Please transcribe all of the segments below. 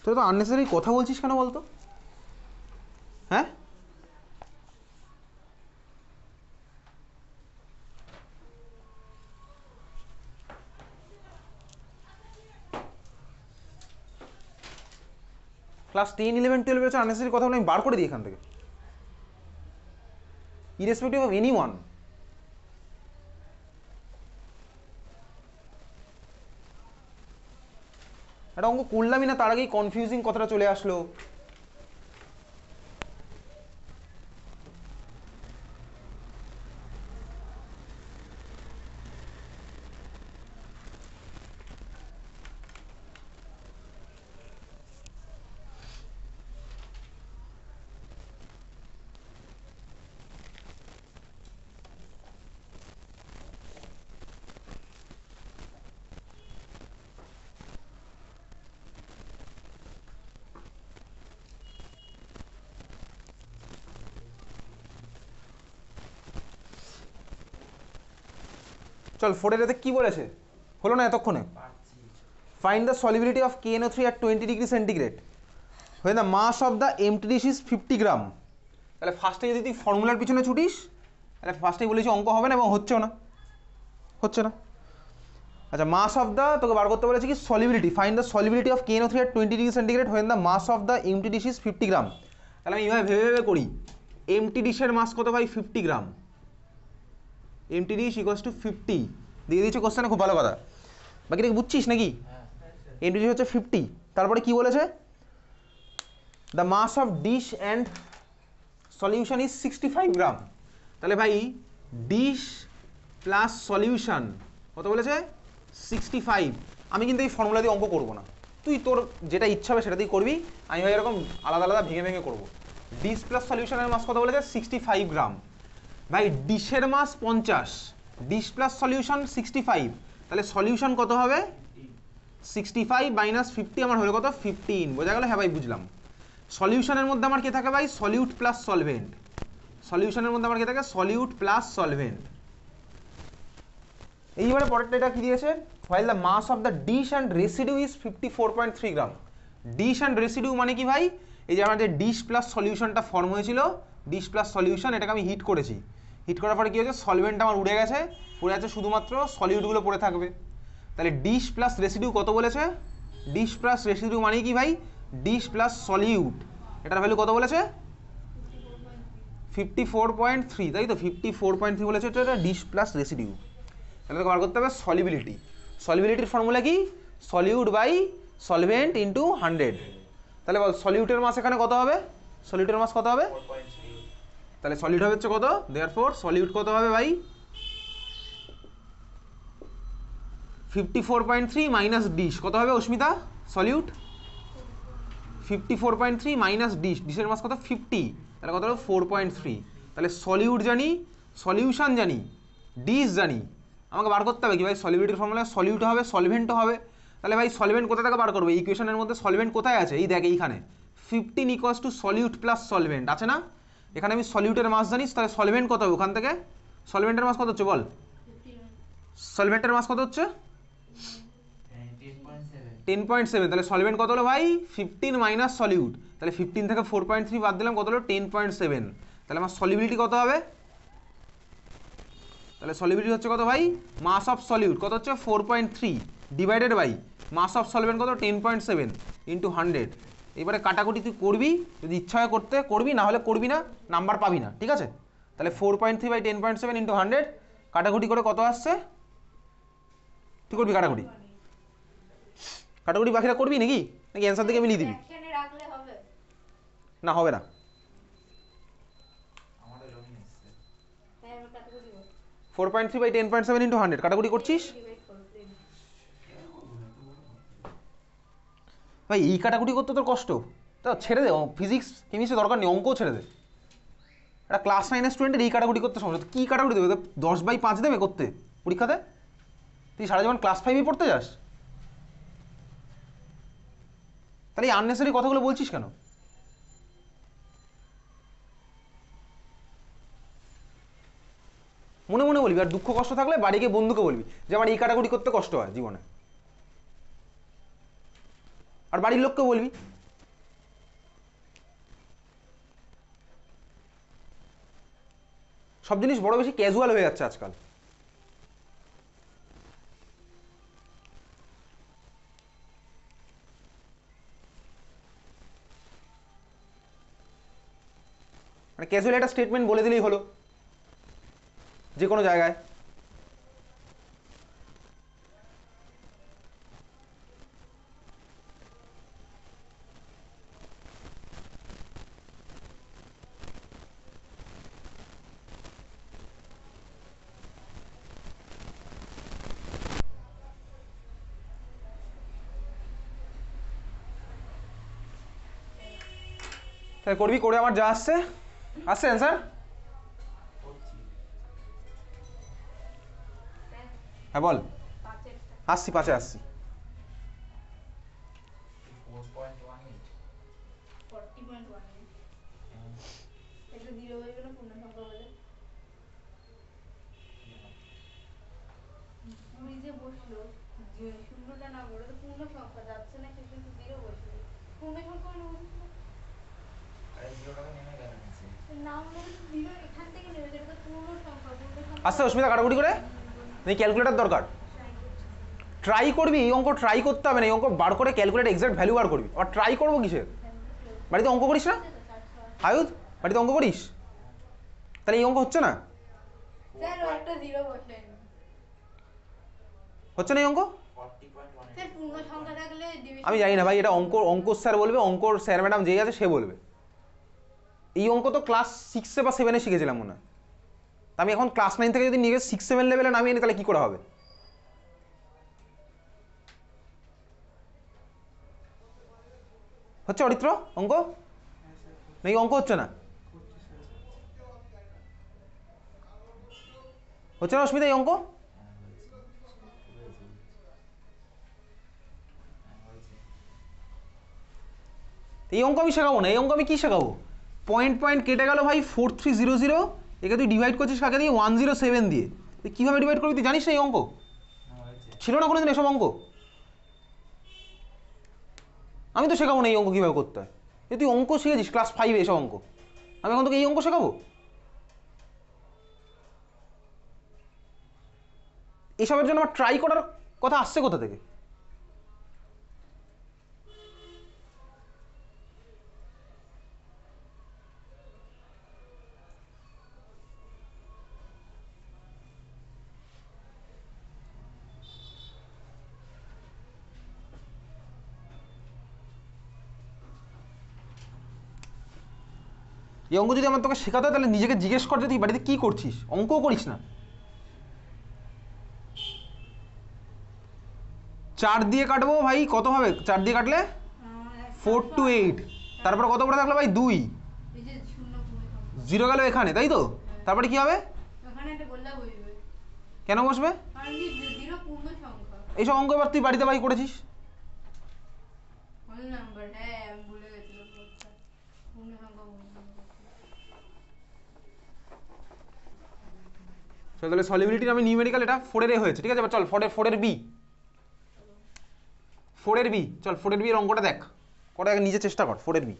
তুই তো আননেসেসারি কথা বলছিস কেন বলতো? হ্যাঁ, ক্লাস 10, 11, 12 হচ্ছে আননেসেসারি কথা বলে আমি বার করে দিই এখান থেকে, ইরেসপেক্টিভ অফ এনি ওয়ান। একটা অঙ্ক করলামই না, তার আগেই কনফিউজিং কথাটা চলে আসলো। চল, 4 এর কি বলেছে, হলো না এতক্ষণে? Find the solubility of KNO3 at 20 degree centigrade when the mass of the empty dish is 50 গ্রাম। তাহলে ফার্স্টে যদি তুই ফর্মুলার পিছনে ছুটিস তাহলে ফার্স্টেই বলেছি অঙ্ক হবে না এবং হচ্ছেও না, হচ্ছে না। আচ্ছা, মাস অফ দ্য, তোকে বার করতে বলেছি কি solubility, find the solubility of KNO3 at 20 degree centigrade when the mass of the empty dish is 50 গ্রাম। তাহলে আমি এইভাবে ভেবে ভেবে করি, এমটি ডিশের মাস কত ভাই? 50 গ্রাম। এমটি ডিশ ইকুয়ালস টু 50 দিয়ে দিয়েছে কোশ্চেনে, খুব ভালো কথা। বাকিটা বুঝছিস নাকি? এমটি ডিশ হচ্ছে 50, তারপরে কি বলেছে? The mass of dish and solution is 65 gram. তাহলে ভাই ডিশ প্লাস সলিউশন কত বলেছে? 65। আমি কিন্তু এই ফর্মুলা দিয়ে অঙ্ক করবো না, তুই তোর যেটা ইচ্ছা হবে সেটা দিয়ে করবি, আমি ভাই এরকম আলাদা আলাদা ভেঙে ভেঙে করবো। ডিশ প্লাস সলিউশনের মাস কত বলেছে? 65 গ্রাম। ভাই ডিশের মাস 50, ডিশ প্লাস সলিউশন 65, তাহলে সলিউশন কত হবে? 65 মাইনাস 50 আমার হলো কত? 15। বোঝা গেল? হ্যাঁ ভাই বুঝলাম। সলিউশনের মধ্যে আমার কে থাকে ভাই? Solute plus solvent. সলিউশনের মধ্যে আমার কে থাকে? Solute plus solvent. এইবারে পরেরটা এটা কি দিয়েছে? while the mass of the dish and residue is 54.3 gram. Dish and residue মানে কি ভাই? এই যে আমার যে ডিশ প্লাস সলিউশনটা ফর্ম হয়েছিল, ডিশ প্লাস সলিউশন, এটাকে আমি হিট করেছি। হিট করার পরে কি হয়েছে? সলভেন্ট আমার উড়ে গেছে, পড়ে আছে শুধুমাত্র সলিউটগুলো পড়ে থাকবে। তাহলে ডিশ প্লাস রেসিডিউ কত বলেছে? ডিশ প্লাস রেসিডিউ মানে কি ভাই? ডিশ প্লাস সলিউট, এটার ভ্যালু কত বলেছে? 54.3, তাই তো? 54.3 বলেছে এটা ডিশ প্লাস রেসিডিউ। তাহলে তোকে বার করতে হবে সলিবিলিটি। সলিবিলিটির ফর্মুলা কি? Solute by solvent into 100। তাহলে বল সলিউটের মাস এখানে কত হবে? সলিউটের মাস কত হবে? 4.3। তাহলে সলিউট হবে হচ্ছে কত? দেয়ারফর সলিউট কত হবে ভাই? 54.3 মাইনাস ডিশ কত হবে অস্মিতা? সলিউট 54.3 মাইনাস ডিশ, ডিশের মাস কত? 50, তাহলে কত হলো? 4.3। তাহলে সলিউট জানি, সলিউশন জানি, ডিশ জানি, আমাকে বার করতে হবে কি ভাই? সলিবিলিটির ফর্মুলা সলিউট হবে, সলভেন্টও হবে। তাহলে ভাই সলভেন্ট কোথা থেকে বার করবে? ইকুয়েশনের মধ্যে সলভেন্ট কোথায় আছে? এই দেখ এইখানে 15 equals to solute plus solvent আছে না? এখানে আমি সলিউটের মাস জানিস, তাহলে সলভেন্ট কত হবে ওখান থেকে? সলভেন্টের মাস কত হচ্ছে বল? সলভেন্টের মাস কত হচ্ছে? 10.7। তাহলে সলভেন্ট কত হলো ভাই? 15 মাইনাস সলিউট, তাহলে 15 থেকে 4.3 বাদ দিলাম, কত হলো? 10.7। তাহলে আমার সলিবিলিটি কত হবে? তাহলে সলিবিলিটি হচ্ছে কত ভাই? মাস অফ সলিউট কত হচ্ছে? 4.3 divided by mass of solvent কত? 10.7 ইন্টু 100। এবারে কাটাকুটি তুই করবি, যদি ইচ্ছা হয় করতে করবি, না হলে করবি না, নাম্বার পাবি না, ঠিক আছে? তাহলে 4.3 বাই 10.7 ইন্টু 100, কাটাকুটি করে কত আসছে? তুই করবি কাটাকুটি? কাটাকুটি বাকিরা করবি নাকি? নাকি অ্যান্সার থেকে মিলিয়ে দিবি? না হবে না। 4.3 বাই 10.7 ইন্টু 100 কাটাকুটি করছিস ভাই? এই কাটাকুটি করতে তোর কষ্ট, তা ছেড়ে দে, ফিজিক্স কেমিস্ট্রি দরকার নেই, অঙ্কও ছেড়ে দে। একটা ক্লাস 9-এর স্টুডেন্টের এই কাটাকুটি করতে সমস্যা, কী কাটাকুটি দেবে? 10/5 দেবে করতে পরীক্ষাতে? তুই সারা জীবন ক্লাস 5-এই পড়তে যাস? তাহলে এই আননেসারি কথাগুলো বলছিস কেন? মনে মনে বলবি, আর দুঃখ কষ্ট থাকলে বাড়ি গিয়ে বন্ধুকে বলবি যে আমার এই কাটাকুটি করতে কষ্ট হয় জীবনে, আর বাড়ির লোককে বলবি সব জিনিস বড় বেশি ক্যাজুয়াল হয়ে যাচ্ছে আজকাল। মানে ক্যাজুয়াল একটা স্টেটমেন্ট বলে দিলেই হলো যে কোনো জায়গায়। তাই করবি, করে আমার যা আসছে আসছে অ্যান্সার। হ্যাঁ বল। আসছি, 5-এ আসছি। শূন্যটা না বলে তো পূর্ণ সংখ্যা যাচ্ছে না, সেটা তো জিরো বসলো। পূর্ণ সংখ্যা না বলছিল, আরে জিরোটাকে নেমে গেল নিচে, নাম বলে তো জিরো এখান থেকে নেমে গেল, তো পূর্ণ সংখ্যা, পূর্ণ সংখ্যা আসছে অস্মিতা কাটাকুটি করে, এই ক্যালকুলেটর দরকার। ট্রাই করবি, এই অঙ্ক ট্রাই করতে হবে না, এই অঙ্ক বার করে ক্যালকুলেট এক্সাক্ট ভ্যালু বার করবি। আর ট্রাই করবো কিসের? বাড়িতে অঙ্ক করিস না আয়ুধ? বাড়িতে অঙ্ক করিস? তাহলে এই অঙ্ক হচ্ছে না, স্যার একটা জিরো বসায়নি, হচ্ছে না এই অঙ্ক। স্যার পূর্ণ সংখ্যা থাকলে আমি জানি না ভাই, এটা অঙ্ক স্যার বলবে, অঙ্কর স্যার ম্যাডাম যেই আছে সে বলবে। এই অঙ্ক তো ক্লাস 6-এ বা 7-এ শিখেছিলাম মনে হয়। আমি এখন ক্লাস 9 থেকে যদি নিয়ে 6-7 লেভেলে নামিয়ে নি, তাহলে কি করে হবে? হচ্ছে অরিত্র অঙ্ক? নাকি অঙ্ক হচ্ছে না? হচ্ছে না অস্মিতা এই অঙ্ক? এই অঙ্ক আমি শেখাবো না, এই অঙ্ক আমি কি শেখাবো? পয়েন্ট পয়েন্ট কেটে গেল ভাই 4300, একে তুই ডিভাইড করছিস কাকে দিয়ে? 107 দিয়ে। তুই কীভাবে ডিভাইড করবি তুই জানিস না? এই অঙ্ক ছিল না কোনোদিন এসব অঙ্ক? আমি তো শেখাবো না এই অঙ্ক কীভাবে করতে হয়। তুই অঙ্ক শিখেছিস ক্লাস 5-এ এসব অঙ্ক, আমি এখন তোকে এই অঙ্ক শেখাবো? এসবের জন্য আমার ট্রাই করার কথা আসছে কোথা থেকে? এই অঙ্ক যদি আমার তোকে শেখাতে হয়, তাহলে নিজেকে জিজ্ঞেস কর যে তুই বাড়িতে কী করছিস, অঙ্কও করিস না। 4 দিয়ে কাটবো ভাই, কত হবে 4 দিয়ে কাটলে? 4 to 8, তারপরে কত পড়ে থাকলো ভাই? 2, জিরো গেল এখানে, তাই তো? তারপরে কি হবে? কেন বসবে? এইসব অঙ্ক এবার তুই বাড়িতে ভাই করেছিস? তাহলে সলিবিলিটির আমি নিউমেরিক্যাল এটা 4-এর এ হয়েছে, ঠিক আছে? এবার চল 4-এর বি, 4-এর বি, চল 4-এর বি এর অঙ্কটা দেখ, করে আগে নিজে চেষ্টা কর 4-এর বি।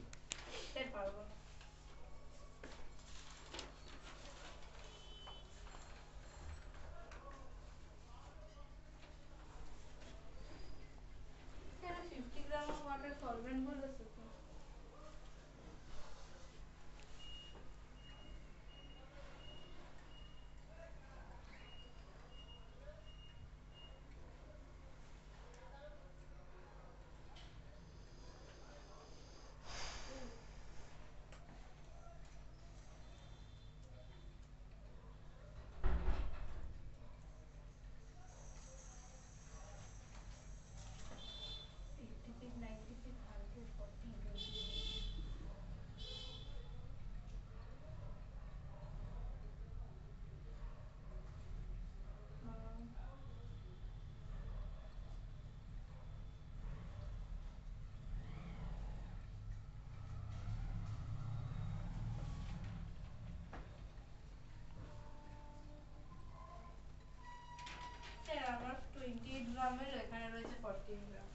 আমার 28 গ্রামের এখানে রয়েছে 14 গ্রাম।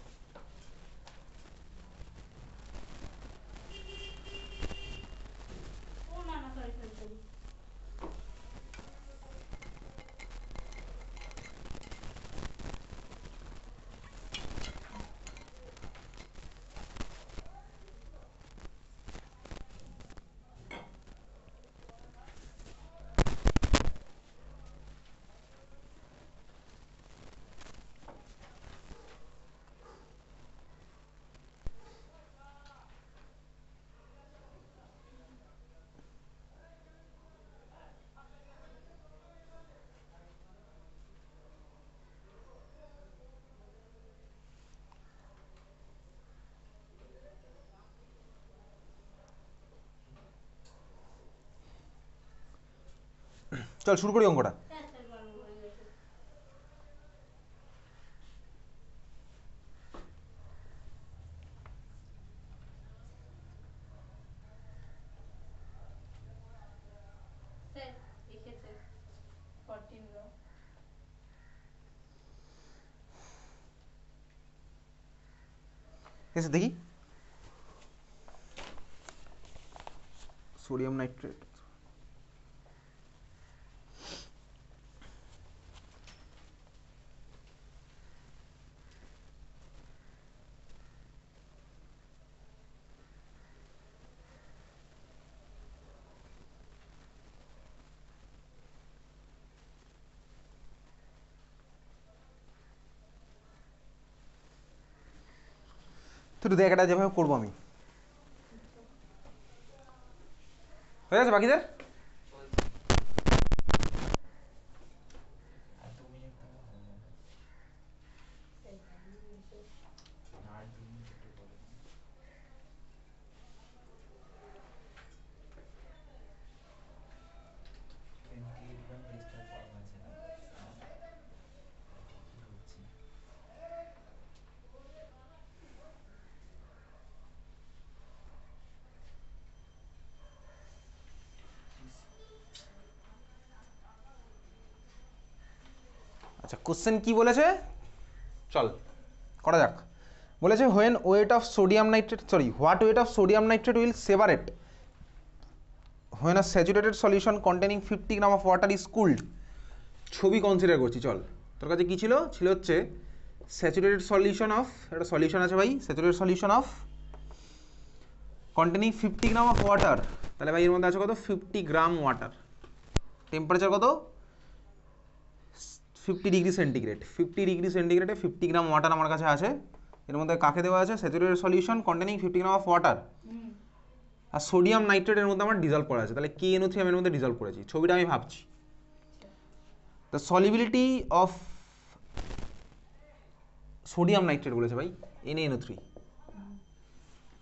ও না না, সরি সরি সরি, চল শুরু করি অঙ্কটা। স্যার স্যার গরম হয়ে গেছে। স্যার লিখেছে 14 লো। এসে দেখি সোডিয়াম নাইট্রেট। তো একটু দেখ এটা যেভাবে করবো আমি, হয়ে গেছে বাকিদের? আচ্ছা কোশ্চেন কি বলেছে, চল করা যাক। বলেছে when weight of sodium nitrate, sorry what weight of sodium nitrate will separate when a saturated solution containing 50 gram of water is cooled. ছবি কনসিডার করছি, চল তোর কাছে কী ছিল, ছিল হচ্ছে স্যাচুরেটেড সলিউশন অফ, একটা সলিউশন আছে ভাই, saturated solution of containing 50 gram of water. তাহলে ভাই এর মধ্যে আছে কত, 50 গ্রাম ওয়াটার, টেম্পারেচার কত 50 ডিগ্রি সেন্টিগ্রেড, 50 ডিগ্রি সেন্টিগ্রেডে 50 গ্রাম ওয়াটার আমার কাছে আছে। এর মধ্যে কাকে দেওয়া আছে, saturated solution containing 50 gram of water, আর সোডিয়াম নাইট্রেটের মধ্যে আমার ডিজলভ করা আছে। তাহলে KNO3 আমি এর মধ্যে ডিজলভ করেছি, ছবিটা আমি ভাবছি। The solubility of sodium nitrate বলেছে ভাই NaNO3।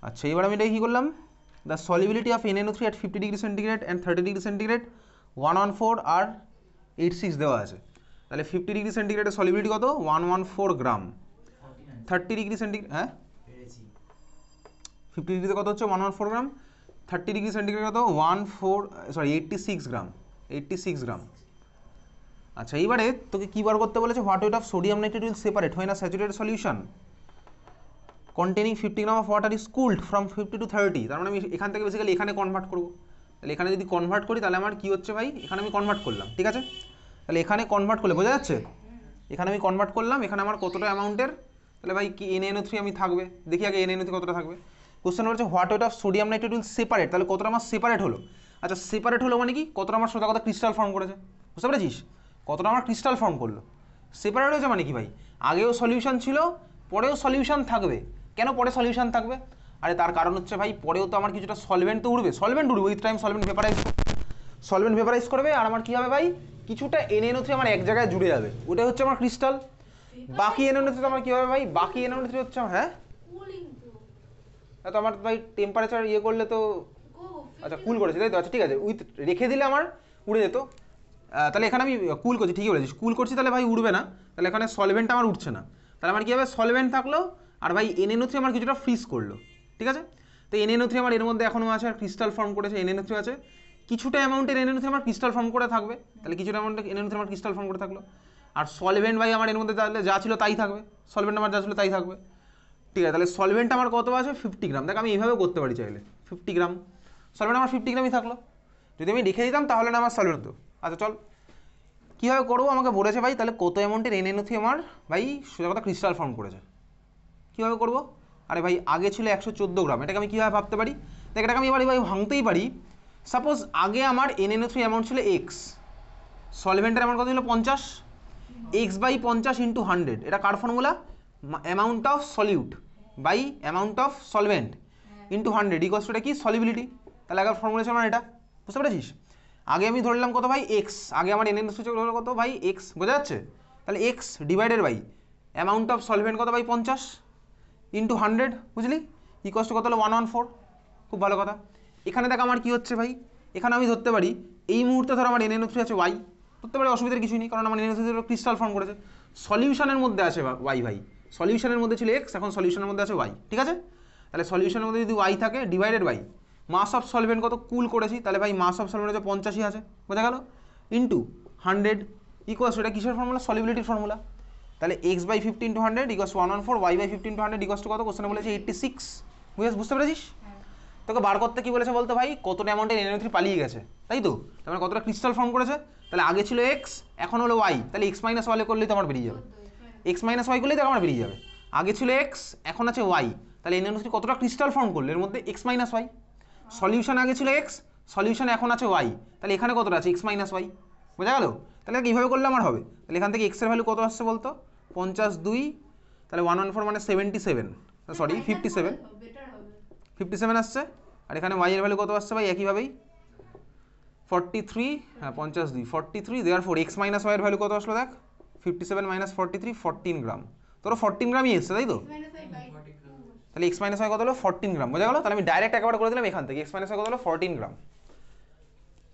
আচ্ছা এবার আমি এটা কী করলাম, the solubility of NaNO3 at 50 degree centigrade and 30 degree centigrade 114 আর 86 দেওয়া আছে। তাহলে 50 ডিগ্রি সেন্টিগ্রেডের সলিবিলিটি কত, 114 গ্রাম। 30 ডিগ্রি সেন্টিগ্রেড, হ্যাঁ 50 ডিগ্রিতে কত হচ্ছে 114 গ্রাম, 30 ডিগ্রি সেন্টিগ্রেড কত 86 গ্রাম, 86 গ্রাম। আচ্ছা এইবারে তোকে কী বার করতে বলেছে, what weight of sodium nitrate will separate when a saturated solution containing 50 gram of water is cooled from 50 to 30। তার মানে আমি এখান থেকে বেসিক্যালি এখানে কনভার্ট করবো। তাহলে এখানে যদি কনভার্ট করি তাহলে আমার কী হচ্ছে ভাই, এখানে আমি কনভার্ট করলাম, ঠিক আছে। তাহলে এখানে কনভার্ট করলে বোঝা যাচ্ছে, এখানে আমি কনভার্ট করলাম, এখানে আমার কতটা অ্যামাউন্টের, তাহলে ভাই কি NaNO3 আমি থাকবে, দেখি আগে NaNO3 কতটা থাকবে। কোশ্চেন বলছে what weight of sodium nitrate will separate, তাহলে কতটা আমার সেপারেট হলো। আচ্ছা সেপারেট হলো মানে কি, কতটা আমার সোজা কথা ক্রিস্টাল ফর্ম করেছে, বুঝতে পেরেছিস, কতটা আমার ক্রিস্টাল ফর্ম করলো। সেপারেট হয়েছে মানে কি ভাই, আগেও সলিউশন ছিল পরেও সলিউশন থাকবে। কেন পরে সলিউশন থাকবে, আরে তার কারণ হচ্ছে ভাই পরেও তো আমার কিছুটা সলভেন্ট তো উঠবে, সলভেন্ট উঠবে উইথ টাইম, সলভেন্ট ভেপারাইজ করবে, আর আমার কী হবে ভাই, কিছুটা NaNO3 আমার এক জায়গায় জুড়ে যাবে, ওটাই হচ্ছে আমার ক্রিস্টাল। বাকি NaNO3 আমার কী হবে ভাই, বাকি NaNO3 হচ্ছে আমার, হ্যাঁ তো আমার ভাই টেম্পারেচার ইয়ে করলে তো, আচ্ছা কুল করেছে তাই তো, আচ্ছা ঠিক আছে, উইথ রেখে দিলে আমার উড়ে যেত। তাহলে এখানে আমি কুল করছি, ঠিকই বলেছিস, কুল করছি, তাহলে ভাই উড়বে না, তাহলে এখানে সলভেন্ট আমার উঠছে না, তাহলে আমার কী হবে, সলভেন্ট থাকলো, আর ভাই NaNO3 আমার কিছুটা ফ্রিজ করলো, ঠিক আছে। তো NaNO3 আমার এর মধ্যে এখনও আছে, আর ক্রিস্টাল ফর্ম করেছে NaNO3 আছে, কিছুটা অ্যামাউন্টের NaNO3 আমার ক্রিস্টাল ফর্ম করে থাকবে, তাহলে কিছুটা অ্যামাউন্টের NaNO3 আমার ক্রিস্টাল ফর্ম করে থাকলো, আর সলভেন্ট ভাই আমার এর মধ্যে তাহলে যা ছিল তাই থাকবে, সলভেন্ট আমার যা ছিল তাই থাকবে, ঠিক আছে। তাহলে সলভেন্ট আমার কত আছে 50 গ্রাম, দেখ আমি এইভাবে করতে পারি চাইলে, 50 গ্রাম সলভেন্ট আমার 50 গ্রামই থাকলো, যদি আমি রেখে দিতাম তাহলে না আমার সলভেন্ট হতো। আচ্ছা চল কীভাবে করবো, আমাকে বলেছে ভাই তাহলে কত অ্যামাউন্টের NaNO3 আমার ভাই সোজা কথা ক্রিস্টাল ফর্ম করেছে, কীভাবে করবো, আরে ভাই আগে ছিল 114 গ্রাম, এটাকে আমি কীভাবে ভাবতে পারি, দেখ এটাকে আমি এবার ভাই ভাঙতেই পারি। সাপোজ আগে আমার NaNO3 অ্যামাউন্ট ছিল X, সলভেন্টের অ্যামাউন্ট কত ছিল 50, X/50 × 100, এটা কার formula, amount of solute by amount of solvent into 100 equals to কি সলিবিলিটি। তাহলে আগে ফর্মুলা ছিল না এটা, বুঝতে পেরেছিস। আগে আমি ধরলাম কত ভাই X, আগে আমার NaNO3 হলো কত ভাই X, বোঝা যাচ্ছে। তাহলে X divided by amount of solvent কত ভাই 50 ইন্টু 100, বুঝলি, ইকুয়ালস টু কত হলো 114, খুব ভালো কথা। এখানে দেখ আমার কি হচ্ছে ভাই, এখানে আমি ধরতে পারি এই মুহূর্তে ধর আমার NaNO3 আছে ওয়াই, ধরতে পারে, অসুবিধার কিছুই নেই, কারণ আমার NaNO3 ক্রিস্টাল ফর্ম করেছে। সলিউশনের মধ্যে আছে ওয়াই ভাই, সলিউশনের মধ্যে ছিল এক্স, এখন সলিউশনের মধ্যে আছে ওয়াই, ঠিক আছে? তাহলে সলিউশনের মধ্যে যদি ওয়াই থাকে divided by mass of solvent কত কুল করেছি, তাহলে ভাই মাস অফ সলভেন্ট হচ্ছে 85 আছে, বোঝা গেল, ইন্টু 100 ইকুয়ালস, এটা কিসের ফর্মুলা? সলিবিলিটির ফর্মুলা। তাহলে X by 50 into 100 equals 114, Y by 50 into 100 equals to কত? কোশ্চেনে বলেছে 86, বুঝতে পেরেছিস? তোকে বার করতে কি বলেছে বলতো ভাই, কতটা অ্যামাউন্টের NaNO3 পালিয়ে গেছে, তাই তো? তার মানে কতটা ক্রিস্টাল ফর্ম করেছে, তাহলে আগে ছিল এক্স, এখন হলো ওয়াই, তাহলে এক্স মাইনাস ওয়াই করলেই তো আমার বেরিয়ে যাবে, এক্স মাইনাস ওয়াই করলেই তো আমার বেরিয়ে যাবে। আগে ছিল এক্স, এখন আছে ওয়াই, তাহলে NaNO3 কতটা ক্রিস্টাল ফর্ম করলে এর মধ্যে এক্স মাইনাস ওয়াই। সলিউশন আগে ছিল এক্স, সলিউশন এখন আছে ওয়াই, তাহলে এখানে কতটা আছে? এক্স মাইনাস ওয়াই, বোঝা গেল? তাহলে কীভাবে করলে আমার হবে? তাহলে এখান থেকে এক্সের ভ্যালু কত আসছে বলতো? 52, তাহলে 114 মানে 77, সরি 57, 57 আসছে। আর এখানে ওয়াই এর ভ্যালু কত আসছে ভাই? একইভাবেই 43, হ্যাঁ 52, 43, দেয়ারফর এক্স মাইনাস ওয়াই এর ভ্যালু কত আসলো দেখ, 57 মাইনাস 43, 14 গ্রাম। তোর 14 গ্রামই এসছে, তাই তো? তাহলে এক্স মাইনাস ওয়াই কত হলো? 14 গ্রাম, বোঝা গেল? তাহলে আমি ডাইরেক্ট একেবারে করে দিলাম এখান থেকে, এক্স মাইনাস ওয়াই কত হলো? 14 গ্রাম,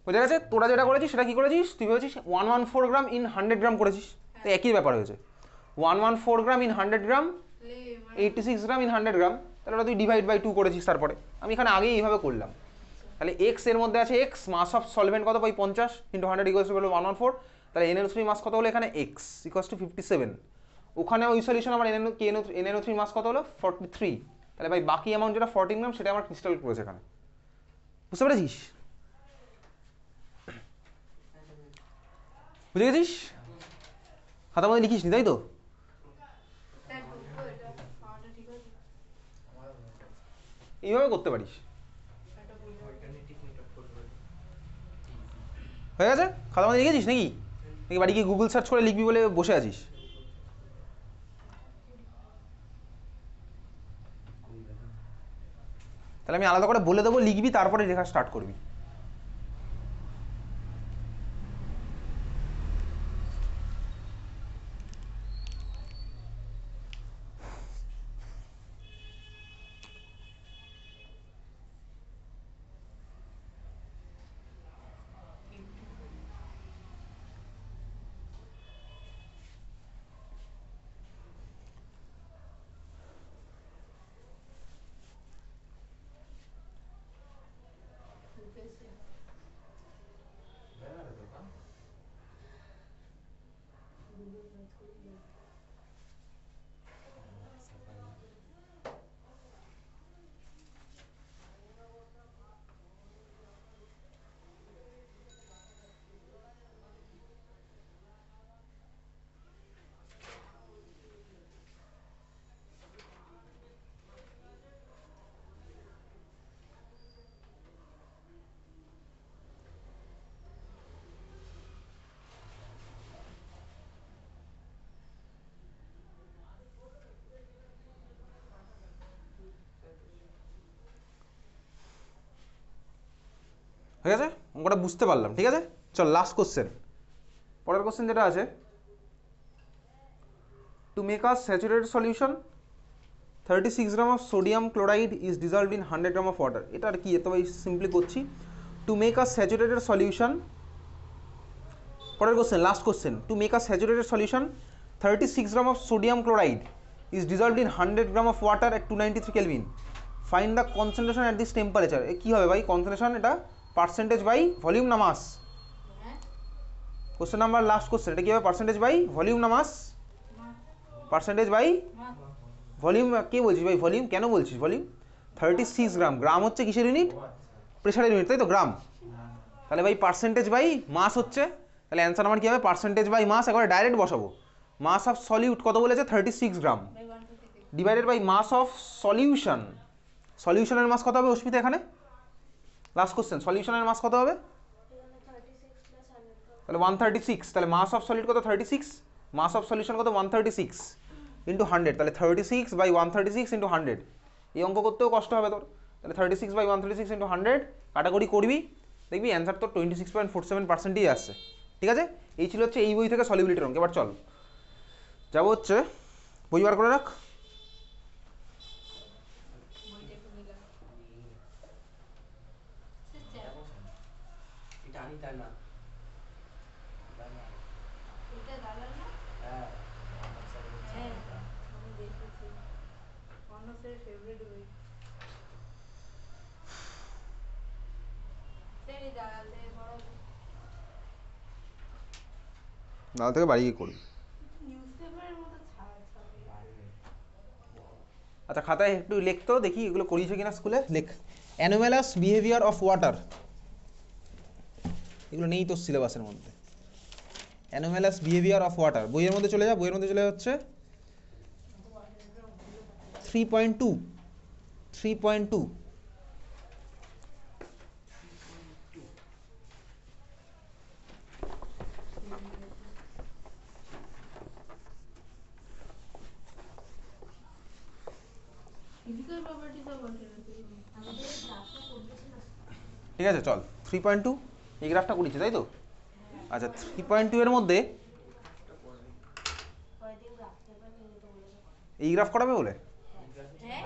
বোঝা গেছে? তোরা যেটা করেছিস সেটা কি করেছিস? তুই ভেবেছিস 114 গ্রাম ইন 100 গ্রাম করেছিস, তো একই ব্যাপার হয়েছে। 114 গ্রাম ইন 100 গ্রাম, 86 গ্রাম ইন 100 গ্রাম, তাহলে ওটা তুই ডিভাইড বাই 2 করেছিস। তারপরে আমি এখানে আগেই এইভাবে করলাম। তাহলে এক্স এর মধ্যে আছে এক্স, মাস অফ সলভেন্ট কত পাই? 50 ইন্টু 100 ইকুয়ালস টু 114, তাহলে NaNO3 মাস কত হলো এখানে? এক্স ইকুয়ালস টু 57, ওখানে ওই সলিউশন আমার NaNO3 মাস কত হলো? 43, তাহলে ভাই বাকি অ্যামাউন্ট যেটা 14 গ্রাম সেটা আমার ক্রিস্টাল করেছে এখানে, বুঝতে পেরেছিস? বুঝে গেছিস? খাতার মধ্যে লিখিস নি, তাই তো? এইভাবে করতে পারিস, হয়ে গেছে? খাতার মধ্যে লিখেছিস নাকি? নাকি বাড়ি গিয়ে গুগল সার্চ করে লিখবি বলে বসে আছিস? তাহলে আমি আলাদা করে বলে দেবো, লিখবি, তারপরে লেখা স্টার্ট করবি। ঠিক আছে, অঙ্কটা বুঝতে পারলাম, ঠিক আছে? চল লাস্ট কোশ্চেন, পরের কোশ্চেন যেটা আছে, to make a saturated solution 36 gram of sodium chloride is dissolved in 100 gram of water. এটা আর কি, এত ভাই সিম্পলি করছি। To make a saturated solution, পরের question, last question, to make a saturated solution 36 gram of sodium chloride is dissolved in 100 gram of water at 293 kelvin, find the concentration at this temperature. কী হবে ভাই concentration? এটা percentage by volume না mass? Question number last question, এটা কী হবে? Percentage by volume না mass? Percentage by volume. কে বলছিস ভাই ভলিউম? কেন বলছিস ভলিউম? 36 গ্রাম, গ্রাম হচ্ছে কিসের ইউনিট? প্রেশারের ইউনিট, তাই তো? গ্রাম, তাহলে ভাই পার্সেন্টেজ বাই মাস হচ্ছে, তাহলে অ্যান্সার আমার কী হবে? পার্সেন্টেজ বাই মাস, একবারে ডাইরেক্ট বসাবো। মাস অফ সলিউট কত বলেছে? 36 gram, divided by mass of solution. সলিউশনের মাস কত হবে অস্মিতা এখানে? লাস্ট কোশ্চেন, সলিউশনের মাস কত হবে? তাহলে 136, তাহলে মাস অফ সলিড কত? 36, মাস অফ সলিউশন কত? 136 ইন্টু 100, তাহলে 36 বাই 136 ইন্টু 100। এই অঙ্ক করতেও কষ্ট হবে তোর, তাহলে 36 বাই 136 ইন্টু 100 কাটাকুটি করবি, দেখবি অ্যান্সার তোর 26.47%ই আসছে, ঠিক আছে? এই ছিল হচ্ছে এই বই থেকে সলিবিলিটির অঙ্ক। এবার চল যাবো হচ্ছে, বই বার করে রাখ। জানি তা না। এটা দাদার না? হ্যাঁ হ্যাঁ আমি দেখেছি, অনসের ফেভারিট বই। সেই দাঁড়াতে বড় দাদা থেকে বাড়ি গিয়ে করবি। নিউজ পেপারের মতো ছাড় ছাড়ে। আচ্ছা খাতায় একটু লিখতো দেখি এগুলো করিয়েছে কিনা স্কুলে। লেখ অ্যানোমালাস বিহেভিয়ার অফ ওয়াটার, এগুলো নেই তো সিলেবাসের মধ্যে। অ্যানোমালাস বিহেভিয়ার অফ ওয়াটার বইয়ের মধ্যে চলে যা, বইয়ের মধ্যে চলে যাচ্ছে 3.2 3.2। ফিজিক্যাল প্রপার্টিজ অফ ওয়াটার আমাদের ক্লাসটা করতেছে না। ঠিক আছে চল 3.2 এই গ্রাফটা করেছি তাই তো। আচ্ছা 3.2 এর মধ্যে কয়দিন রাখতে পারি তো বলে। এই গ্রাফ করাবে বলে। হ্যাঁ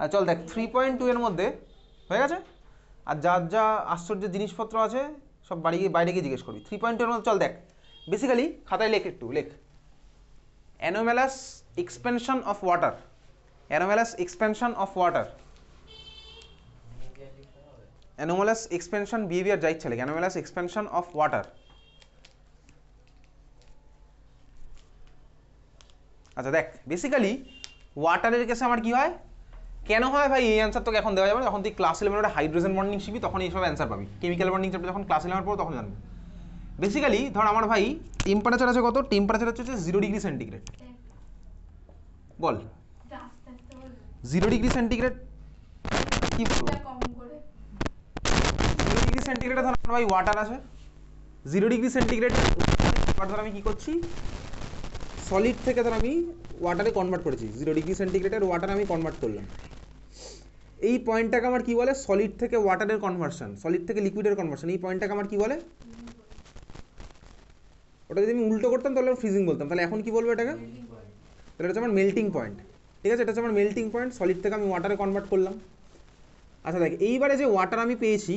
আর চল দেখ 3.2 এর মধ্যে হয়ে গেছে। আর যার যা আশ্চর্য জিনিসপত্র আছে সব বাড়ি গিয়ে বাইরে গিয়ে জিজ্ঞেস করবি। 3.2 এর মধ্যে চল দেখ বেসিক্যালি খাতায় লেখ, একটু লেখ anomalous expansion of water, anomalous expansion of water, anomalous expansion behaviour যা ইচ্ছা লেখ, অ্যানোমালাস এক্সপেনশন অফ ওয়াটার। আচ্ছা দেখ বেসিক্যালি ওয়াটারের কেসে আমার কি হয়, কেন হয় ভাই এই অ্যান্সার তোকে এখন দেওয়া যাবে না, যখন তুই ক্লাস 11 একটা হাইড্রোজেন বন্ডিং শিখবি তখন এইসব অ্যান্সার পাবি। কেমিক্যাল বন্ডিং চ্যাপ্টার যখন ক্লাস 11 পড়ো তখন জানবি। বেসিক্যালি ধর আমার ভাই টেম্পারেচার আছে কত, টেম্পারেচার হচ্ছে 0 ডিগ্রি সেন্টিগ্রেড। বল আস্তে আস্তে বল 0 ডিগ্রি সেন্টিগ্রেড কি বলবো, এটা কম করে 0 ডিগ্রি সেন্টিগ্রেডে ধর আমার ভাই ওয়াটার আছে। 0 ডিগ্রি সেন্টিগ্রেড ধর আমি কি করছি, সলিড থেকে ধর আমি ওয়াটারে কনভার্ট করেছি, 0 ডিগ্রি সেন্টিগ্রেডের ওয়াটার আমি কনভার্ট করলাম। এই পয়েন্টটাকে আমার কি বলে, সলিড থেকে ওয়াটারের কনভার্সন, সলিড থেকে লিকুইডের কনভার্সন। এই পয়েন্টটাকে আমার কি বলে, ওটা যদি আমি উল্টো করতাম তাহলে ফ্রিজিং বলতাম, তাহলে এখন কি বলবো এটাকে, তাহলে এটা হচ্ছে আমার মেল্টিং পয়েন্ট। ঠিক আছে, এটা হচ্ছে আমার মেল্টিং পয়েন্ট, সলিড থেকে আমি ওয়াটারে কনভার্ট করলাম। আচ্ছা দেখ এইবারে যে ওয়াটার আমি পেয়েছি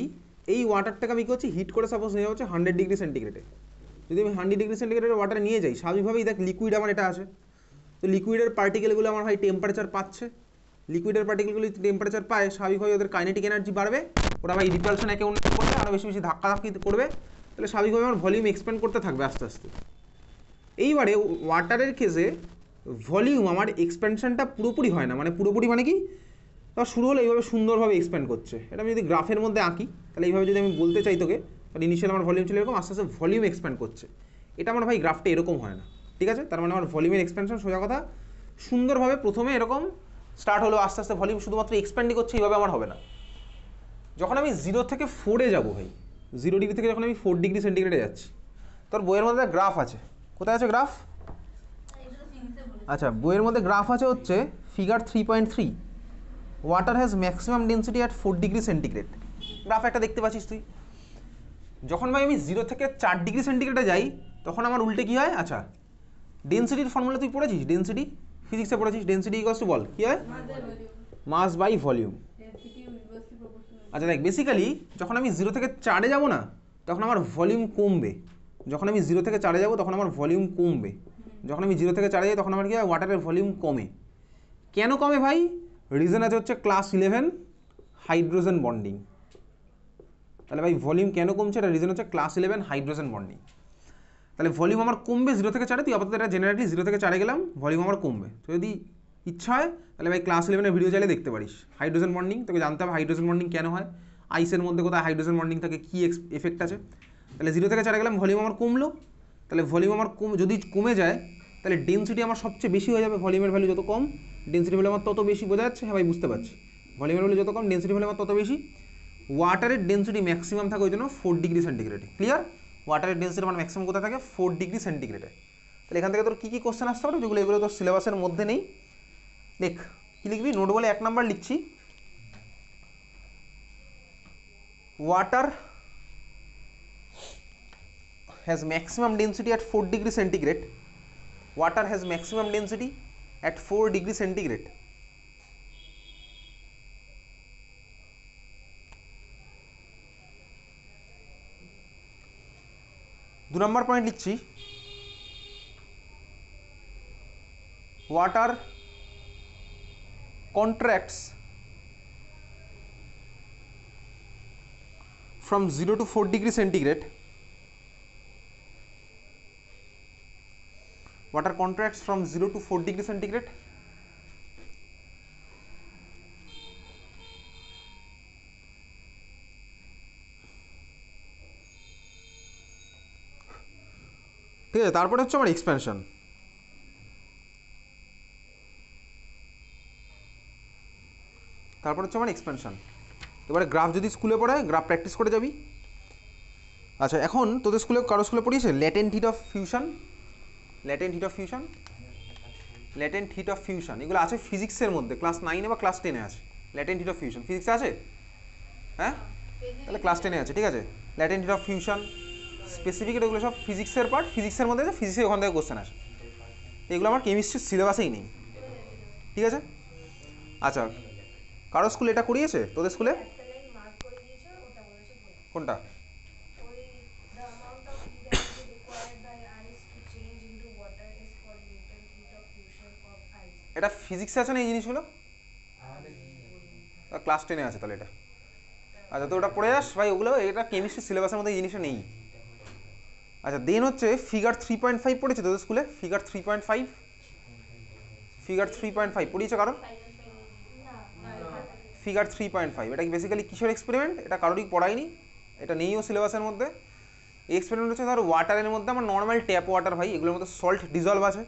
এই ওয়াটারটাকে আমি কি করছি, হিট করে সাপোজ নিয়ে হচ্ছে 100 ডিগ্রি সেন্টিগ্রেডে। যদি আমি 100 ডিগ্রি সেন্টিগ্রেডের ওয়াটার নিয়ে যাই, স্বাভাবিকভাবেই দেখ লিকুইড আমার এটা আছে, তো লিকুইডের পার্টিকেলগুলো আমার ভাই টেম্পারেচার পাচ্ছে, লিকুইডের পার্টিকেলগুলো টেম্পারেচার পায়, স্বাভাবিকভাবে ওদের কাইনেটিক এনার্জি বাড়বে, ওরা ভাই রিপালশন একে অন্য করবে, আরও বেশি বেশি ধাক্কাধাক্কি করবে, তাহলে স্বাভাবিকভাবে আমার ভলিউম এক্সপ্যান্ড করতে থাকবে আস্তে আস্তে। এইবারে ওয়াটারের কেসে ভলিউম আমার এক্সপ্যানশনটা পুরোপুরি হয় না, মানে পুরোপুরি মানে কি, তা শুরু হলো এইভাবে সুন্দরভাবে এক্সপ্যান্ড করছে। এটা আমি যদি গ্রাফের মধ্যে আঁকি তাহলে এইভাবে যদি আমি বলতে চাই তোকে, তাহলে ইনিশিয়াল আমার ভলিউম ছিল এরকম, আস্তে আস্তে ভলিউম এক্সপ্যান্ড করছে। এটা আমার ভাই গ্রাফটা এরকম হয় না, ঠিক আছে, তার মানে আমার ভলিউমের এক্সপ্যানশন সোজা কথা সুন্দরভাবে প্রথমে এরকম স্টার্ট হলো, আস্তে আস্তে ভলিউম শুধুমাত্র এক্সপ্যান্ডই করছে, এইভাবে আমার হবে না। যখন আমি 0 থেকে 4-এ যাবো ভাই, 0 ডিগ্রি থেকে যখন আমি 4 ডিগ্রি সেন্টিগ্রেডে যাচ্ছি, তোর বইয়ের মধ্যে গ্রাফ আছে, কোথায় আছে গ্রাফ, আচ্ছা বইয়ের মধ্যে গ্রাফ আছে হচ্ছে figure 3.3, water has maximum density at 4 degree centigrade. Graph একটা দেখতে পাচ্ছিস তুই। যখন ভাই আমি 0 থেকে 4 ডিগ্রি সেন্টিগ্রেডে যাই তখন আমার উল্টে কী হয়, আচ্ছা ডেন্সিটির ফর্মুলা তুই পড়েছিস, ডেন্সিটি ফিজিক্সে পড়েছিস, ডেন্সিটি ইকুয়ালস টু বল কী হয়, মাস বাই ভলিউম। আচ্ছা দেখ বেসিক্যালি যখন আমি 0 থেকে 4-এ যাবো না তখন আমার ভলিউম কমবে, যখন আমি 0 থেকে 4-এ যাবো তখন আমার ভলিউম কমবে, যখন আমি 0 থেকে 4-এ যাই তখন আমার কি হয়, ওয়াটারের ভলিউম কমে। কেন কমে ভাই, রিজন আছে হচ্ছে ক্লাস 11 হাইড্রোজেন বন্ডিং। তাহলে ভাই ভলিউম কেন কমছে, এটা রিজন হচ্ছে ক্লাস 11 হাইড্রোজেন বন্ডিং। তাহলে ভলিউম আমার কমবে 0 থেকে 4-এ, তুই আপাতত এটা জেনারেলি 0 থেকে 4-এ গেলাম, ভলিউম আমার কমবে। তো যদি ইচ্ছা হয় তাহলে ভাই ক্লাস 11-এর ভিডিও চাইলে দেখতে পারিস, হাইড্রোজেন বন্ডিং তোকে জানতে হবে হাইড্রোজেন বন্ডিং কেন হয়, আইসের মধ্যে কোথায় হাইড্রোজেন বন্ডিং থাকে, কী এফেক্ট আছে। তাহলে 0 থেকে 4-এ গেলাম, ভলিউম আমার কমলো, তাহলে ভলিউম আমার যদি কমে যায় তাহলে ডেন্সিটি আমার সবচেয়ে বেশি হয়ে যাবে, ভলিউমের ভ্যালু যত কম ডেন্সিটি ভ্যালু আমার তত বেশি, বোঝা যাচ্ছে, হ্যাঁ ভাই বুঝতে পারছি, ভলিউমের ভ্যালু যত কম ডেন্সিটি ভ্যালু আমার তত বেশি। ওয়াটারের ডেন্সিটি ম্যাক্সিমাম থাকে ওই জন্য 4 ডিগ্রি সেন্টিগ্রেডে, ক্লিয়ার, ওয়াটারের ডেন্সিটি আমার ম্যাক্সিমাম কোথায় থাকে 4 ডিগ্রি সেন্টিগ্রেডে। তাহলে এখান থেকে তোর কী কী কোশ্চেন আসতে পারে যেগুলো এগুলো তোর সিলেবাসের মধ্যে নেই, দেখ কী লিখবি, নোট বলে 1 নাম্বার লিখছি, water has maximum density at 4 degree centigrade, water has maximum density at 4 degree centigrade. 2 number point লিখছি, water contracts from 0 to 4 degree centigrade. Water contracts from 0 to 4 degree centigrade. ঠিক আছে, তারপরে হচ্ছে আমার এক্সপ্যানশন। তারপর হচ্ছে আমার এক্সপ্যানশন। এবারে গ্রাফ যদি স্কুলে পড়ে, গ্রাফ প্র্যাকটিস করে যাবি। আচ্ছা, এখন তোদের স্কুলে কারো স্কুলে পড়িয়েছে latent heat of fusion, latent heat of fusion, latent heat of fusion এগুলো আছে ফিজিক্সের মধ্যে, ক্লাস 9 বা ক্লাস 10 আছে। ল্যাটেন্ট হিট অফ ফিউশন ফিজিক্সে আছে, হ্যাঁ তাহলে ক্লাস 10 আছে, ঠিক আছে। Latent heat of fusion specific এগুলো সব ফিজিক্সের পার্ট, ফিজিক্সের মধ্যে আছে, ফিজিক্সের ওখান থেকে কোশ্চেন আসে। এগুলো আমার কেমিস্ট্রির সিলেবাসেই নেই, ঠিক আছে। আচ্ছা, কারো স্কুলে এটা করিয়েছে তোদের স্কুলে? কোনটা? এটা ফিজিক্সে আছে না এই জিনিসগুলো? ক্লাস 10 আছে তাহলে এটা। আচ্ছা, তো ওটা পড়ে যাস ভাই, ওগুলো এটা কেমিস্ট্রি সিলেবাসের মধ্যে এই জিনিসটা নেই। আচ্ছা, দেন হচ্ছে ফিগার 3.5 পড়েছে তোদের স্কুলে? ফিগার 3.5, ফিগার 3.5 পড়িয়েছে কারণ? ফিগার 3.5 এটা বেসিক্যালি কিসের এক্সপেরিমেন্ট? এটা কারোরই পড়ায়নি, এটা নেইও সিলেবাসের মধ্যে। এই এক্সপেরিমেন্ট হচ্ছে ধর ওয়াটারের মধ্যে আমার নর্মাল ট্যাপ ওয়াটার, ভাই এগুলোর মধ্যে সল্ট ডিজলভ আছে।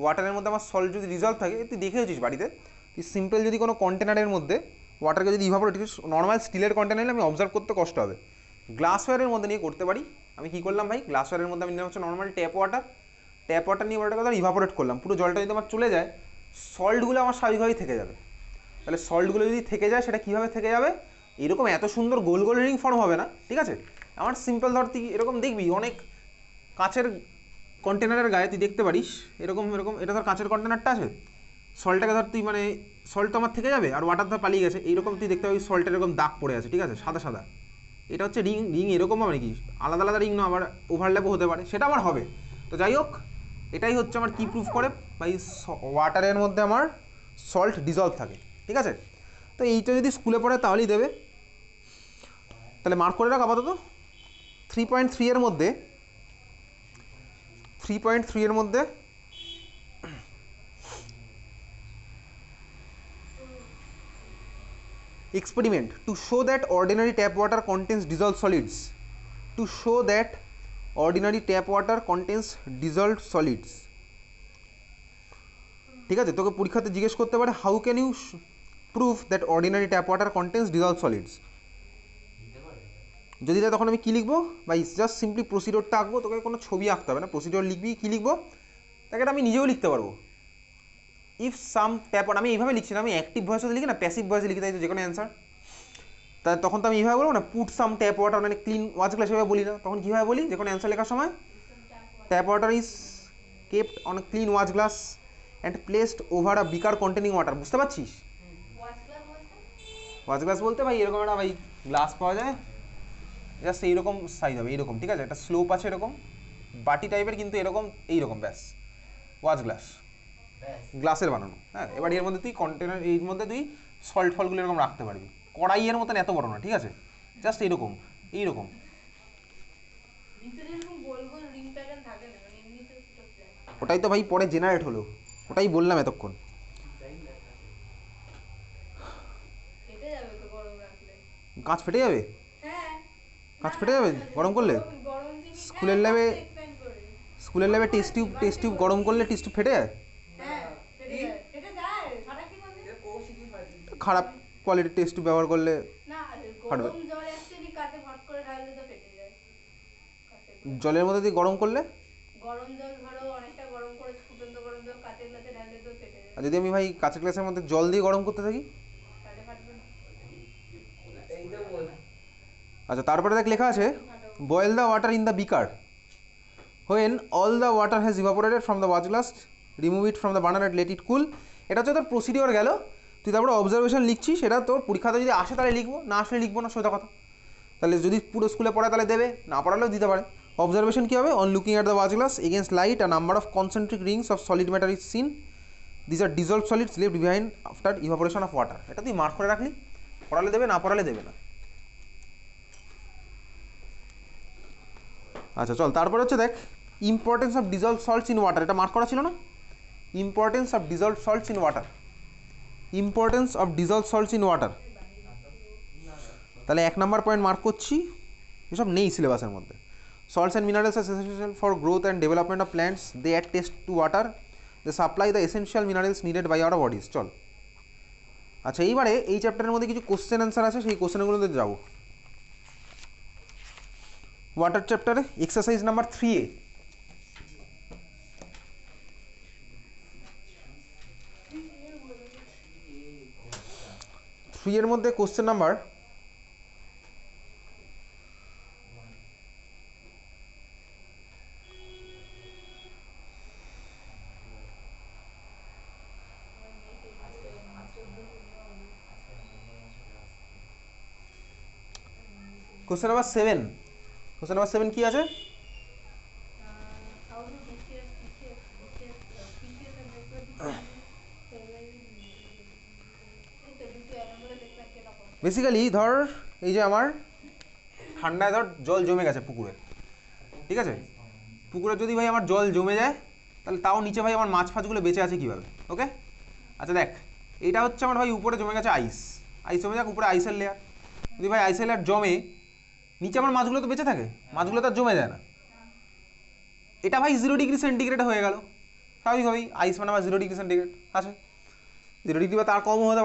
ওয়াটারের মধ্যে আমার সল্ট যদি ডিজলভ থাকে, তুই দেখে হচ্ছিস বাড়িতে, তুই সিম্পল যদি কোনো কন্টেনারের মধ্যে ওয়াটারকে যদি ইভাপোরেট, নর্মাল স্টিলের কন্টেনারে আমি অবজার্ভ করতে কষ্ট হবে, গ্লাসওয়্যারের মধ্যে নিয়ে করতে পারি। আমি কী করলাম ভাই, গ্লাসওয়্যারের মধ্যে আমি নিলাম হচ্ছে normal tap water, tap water নিয়ে ওয়াটারকে ধর ইভাপোরেট করলাম, পুরো জলটা যদি আমার চলে যায়, সল্টগুলো আমার স্বাভাবিকভাবেই থেকে যাবে। তাহলে সল্টগুলো যদি থেকে যায়, সেটা কীভাবে থেকে যাবে? এরকম এত সুন্দর গোল গোল রিং ফর্ম হবে না, ঠিক আছে। আমার সিম্পল ধর তুই এরকম দেখবি অনেক কাচের কন্টেনারের গায়ে তুই দেখতে পারিস এরকম এরকম, এটা ধর কাচের কন্টেনারটা আছে, সল্টটাকে ধর তুই মানে সল্ট তো আমার থেকে যাবে আর ওয়াটার ধর পালিয়ে গেছে, এইরকম তুই দেখতে পাবি সল্টের এরকম দাগ পড়ে আছে, ঠিক আছে, সাদা সাদা। এটা হচ্ছে রিং, রিং এরকম মানে কি আলাদা আলাদা রিং না, আবার ওভারল্যাপও হতে পারে, সেটা আমার হবে। তো যাই হোক, এটাই হচ্ছে আমার কি প্রুফ করে ভাই, ওয়াটারের মধ্যে আমার সল্ট ডিজলভ থাকে, ঠিক আছে। তো এইটা যদি স্কুলে পড়ে তাহলেই দেবে। তাহলে মার্ক করে রাখ আপাতত। 3.3 এর মধ্যে, 3.3 এর মধ্যে experiment to show that ordinary tap water contains dissolved solids, to show that ordinary tap water contains dissolved solids, ঠিক আছে। তোকে পরীক্ষাতে জিজ্ঞেস করতে পারে how can you prove that ordinary tap water contains dissolved solids, যদি তাই তখন আমি কী লিখবো ভাই, জাস্ট সিম্পলি প্রসিডিওরটা আঁকবো, তোকে কোনো ছবি আঁকতে হবে না, প্রসিডিওর লিখবি, কী লিখবো তাকে আমি নিজেও লিখতে পারবো। ইফ সাম ট্যাপ ওয়াটার, আমি এইভাবে লিখছি না, আমি অ্যাক্টিভ ভয়েসে লিখি না, প্যাসিভ ভয়েসে লিখি, তাই তো যে কোনো অ্যান্সার। তা তখন তো আমি এইভাবে বলবো না, পুট সাম ট্যাপ ওয়াটার, মানে ক্লিন ওয়াচ গ্লাস, এভাবে বলি না, তখন কীভাবে বলি যে কোনো অ্যান্সার লেখার সময়, tap water is kept on clean watch glass and placed over a beaker containing water, বুঝতে পারছিস? ওয়াচ গ্লাস বলতে ভাই এরকম একটা ভাই গ্লাস পাওয়া যায়, জাস্ট এইরকম সাইজ হবে, এইরকম, ঠিক আছে, একটা স্লোপ আছে এরকম বাটি টাইপের, কিন্তু এরকম এইরকম, ব্যাস ওয়াচ গ্লাস, গ্লাসের বানানো। হ্যাঁ, এবার এর মধ্যে তুই কন্টেনার, এর মধ্যে তুই সল্ট ফলগুলো এরকম রাখতে পারবি, কড়াইয়ের মতন এত বড় না, ঠিক আছে, জাস্ট এইরকম এইরকম। ওটাই তো ভাই পরে জেনারেট হলো, ওটাই বললাম এতক্ষণ। কাঁচ ফেটে যাবে? কাঁচ ফেটে যাবে গরম করলে? স্কুলের ল্যাবে, স্কুলের ল্যাবে টেস্ট টিউব গরম করলে টেস্ট টিউব ফেটে যায়? খারাপ কোয়ালিটির টেস্ট টিউব ব্যবহার করলে ফাটবে। জলের মধ্যে দিয়ে গরম করলে, আর যদি আমি ভাই কাঁচের গ্লাসের মধ্যে জল দিয়ে গরম করতে থাকি? আচ্ছা, তারপরে দেখ লেখা আছে boil the water in the beaker, when all the water has evaporated from the watch glass, remove it from the burner and let it cool. এটা হচ্ছে তোর প্রসিডিওর গেল, তুই তারপরে অবজারভেশন লিখছিস, সেটা তোর পরীক্ষাতে যদি আসে তাহলে লিখবো, না আসলে লিখবো না, সোজা কথা। তাহলে যদি পুরো স্কুলে পড়ায় তাহলে দেবে, না পড়ালেও দিতে পারে। অবজারভেশন কী হবে? On looking at the watch glass against light a number of concentric rings of solid matter is seen, this are dissolved solids left behind after evaporation of water. এটা তুই মার্ক করে রাখলি, পড়ালে দেবে, না পড়ালে দেবে না। আচ্ছা চল, তারপরে হচ্ছে দেখ importance of dissolved salts in water, এটা মার্ক করা ছিল না? Importance of dissolved salts in water, importance of dissolved salts in water, তাহলে 1 নম্বর পয়েন্ট মার্ক করছি, এসব নেই সিলেবাসের মধ্যে। Salts and minerals are essential for growth and development of plants. They add taste to water. They supply the essential minerals needed by our bodies. চল, আচ্ছা এইবারে এই চ্যাপ্টারের মধ্যে কিছু কোশ্চেন অ্যান্সার আছে, সেই কোশ্চেনগুলোতে যাবো। ওয়াটার চ্যাপ্টারে এক্সারসাইজ নাম্বার 3A, 3 এর মধ্যে question number question number 7। Question number 7 কি আছে? বেসিক্যালি ধর এই যে আমার ঠান্ডায় ধর জল জমে গেছে পুকুরে, ঠিক আছে? পুকুরে যদি ভাই আমার জল জমে যায়, তাহলে তাও নিচে ভাই আমার মাছ ফাছগুলো বেঁচে আছে কীভাবে? ওকে, আচ্ছা দেখ এইটা হচ্ছে আমার ভাই উপরে জমে গেছে আইস, আইস জমে যাক, উপরে আইসের লেয়ার, যদি ভাই আইসের লেয়ার জমে, নিচে আমার মাছগুলো তো বেঁচে থাকে, মাছগুলো তো আর জমে যায় না। এটা ভাই 0 ডিগ্রি সেন্টিগ্রেড হয়ে গেল, স্বাভাবিকভাবেই আইস মানে আমার 0 ডিগ্রি সেন্টিগ্রেড আছে, 0 ডিগ্রি বা তার কমও হতে পারে।